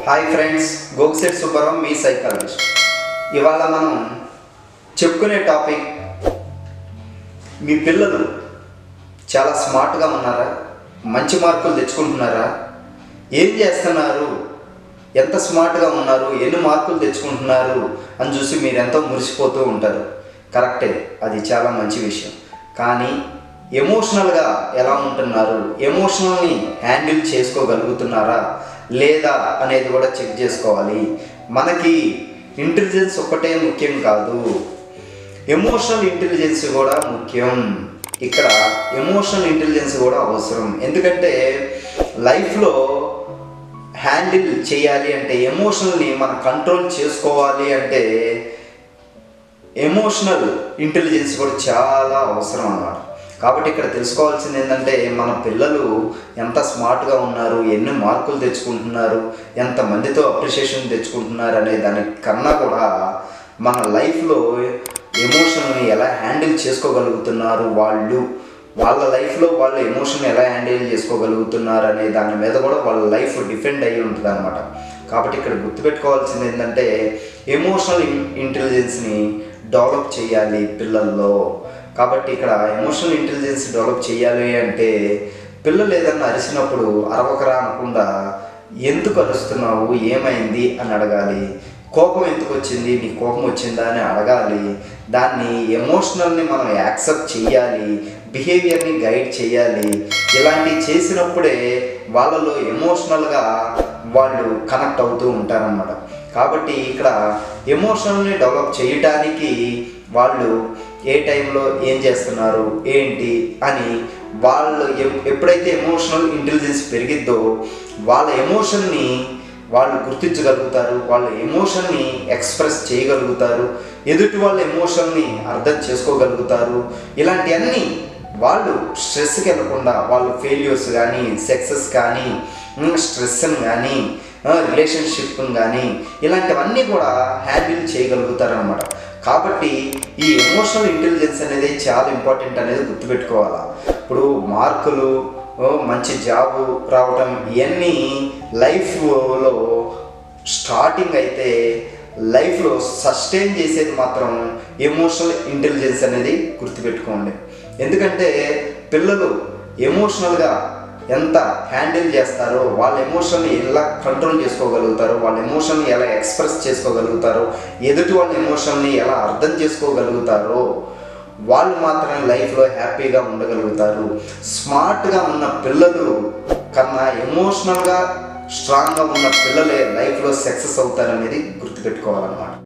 Hi friends, గోగ్సెట్ Subbarao మీ psychologist. ఇవాళ మనం చెప్పుకునే టాపిక్, మీ పిల్లలు చాలా స్మార్ట్గా ఉన్నారా, మంచి మార్కులు తెచ్చుకుంటున్నారా, ఏం చేస్తున్నారు, ఎంత స్మార్ట్గా ఉన్నారు, ఎన్ని మార్కులు తెచ్చుకుంటున్నారు అని చూసి మీరు ఎంతో మురిసిపోతూ ఉంటారు. కరెక్టే, అది చాలా మంచి విషయం. కానీ ఎమోషనల్గా ఎలా ఉంటున్నారు, ఎమోషనల్ని హ్యాండిల్ చేసుకోగలుగుతున్నారా లేదా అనేది కూడా చెక్ చేసుకోవాలి. మనకి ఇంటెలిజెన్స్ ఒక్కటే ముఖ్యం కాదు, ఎమోషనల్ ఇంటెలిజెన్స్ కూడా ముఖ్యం. ఇక్కడ ఎమోషనల్ ఇంటెలిజెన్స్ కూడా అవసరం. ఎందుకంటే లైఫ్లో హ్యాండిల్ చేయాలి అంటే, ఎమోషనల్ని మనం కంట్రోల్ చేసుకోవాలి అంటే ఎమోషనల్ ఇంటెలిజెన్స్ కూడా చాలా అవసరం అన్నమాట. కాబట్టి ఇక్కడ తెలుసుకోవాల్సింది ఏంటంటే, మన పిల్లలు ఎంత స్మార్ట్గా ఉన్నారు, ఎన్ని మార్కులు తెచ్చుకుంటున్నారు, ఎంతమందితో అప్రిషియేషన్ తెచ్చుకుంటున్నారు అనే దానికన్నా కూడా మన లైఫ్లో ఎమోషన్ని ఎలా హ్యాండిల్ చేసుకోగలుగుతున్నారు, వాళ్ళ లైఫ్లో వాళ్ళ ఎమోషన్ ఎలా హ్యాండిల్ చేసుకోగలుగుతున్నారు అనే దాని మీద కూడా వాళ్ళ లైఫ్ డిపెండ్ అయ్యి ఉంటుంది అన్నమాట. కాబట్టి ఇక్కడ గుర్తుపెట్టుకోవాల్సింది ఏంటంటే, ఎమోషనల్ ఇంటెలిజెన్స్ని డెవలప్ చేయాలి పిల్లల్లో. కాబట్టి ఇక్కడ ఎమోషనల్ ఇంటెలిజెన్స్ డెవలప్ చేయాలి అంటే, పిల్లలు ఏదన్నా అరిసినప్పుడు అరవకరా అనకుండా ఎందుకు అరుస్తున్నావు, ఏమైంది అని అడగాలి. కోపం ఎందుకు వచ్చింది, నీ కోపం వచ్చిందా అని అడగాలి. దాన్ని ఎమోషనల్ని మనం యాక్సెప్ట్ చేయాలి, బిహేవియర్ని గైడ్ చేయాలి. ఇలాంటివి చేసినప్పుడే వాళ్ళలో ఎమోషనల్గా వాళ్ళు కనెక్ట్ అవుతూ ఉంటారన్నమాట. కాబట్టి ఇక్కడ ఎమోషనల్ని డెవలప్ చేయటానికి వాళ్ళు ఏ టైంలో ఏం చేస్తున్నారు ఏంటి అని వాళ్ళు ఎప్పుడైతే ఎమోషనల్ ఇంటెలిజెన్స్ పెరిగిద్దో వాళ్ళ ఎమోషన్ని వాళ్ళు గుర్తించగలుగుతారు, వాళ్ళ ఎమోషన్ని ఎక్స్ప్రెస్ చేయగలుగుతారు, ఎదుటి వాళ్ళ ఎమోషన్ని అర్థం చేసుకోగలుగుతారు. ఇలాంటివన్నీ వాళ్ళు స్ట్రెస్కి వెళ్ళకుండా, వాళ్ళు ఫెయిల్యూర్స్ కానీ, సక్సెస్ కానీ, స్ట్రెస్ని కానీ, రిలేషన్షిప్ని కానీ ఇలాంటివన్నీ కూడా హ్యాండిల్ చేయగలుగుతారనమాట. కాబట్టి ఈ ఎమోషనల్ ఇంటెలిజెన్స్ అనేది చాలా ఇంపార్టెంట్ అనేది గుర్తుపెట్టుకోవాలి. ఇప్పుడు మార్కులు, మంచి జాబు రావటం ఇవన్నీ లైఫ్లో స్టార్టింగ్ అయితే, లైఫ్లో సస్టైన్ చేసేది మాత్రం ఎమోషనల్ ఇంటెలిజెన్స్ అనేది గుర్తుపెట్టుకోండి. ఎందుకంటే పిల్లలు ఎమోషనల్గా ఎంత హ్యాండిల్ చేస్తారో, వాళ్ళ ఎమోషన్ని ఎలా కంట్రోల్ చేసుకోగలుగుతారో, వాళ్ళ ఎమోషన్ని ఎలా ఎక్స్ప్రెస్ చేసుకోగలుగుతారో, ఎదుటి వాళ్ళ ఎమోషన్ని ఎలా అర్థం చేసుకోగలుగుతారో వాళ్ళు మాత్రమే లైఫ్లో హ్యాపీగా ఉండగలుగుతారు. స్మార్ట్గా ఉన్న పిల్లలు కన్నా ఎమోషనల్గా స్ట్రాంగ్గా ఉన్న పిల్లలే లైఫ్లో సక్సెస్ అవుతారనేది గుర్తుపెట్టుకోవాలన్నమాట.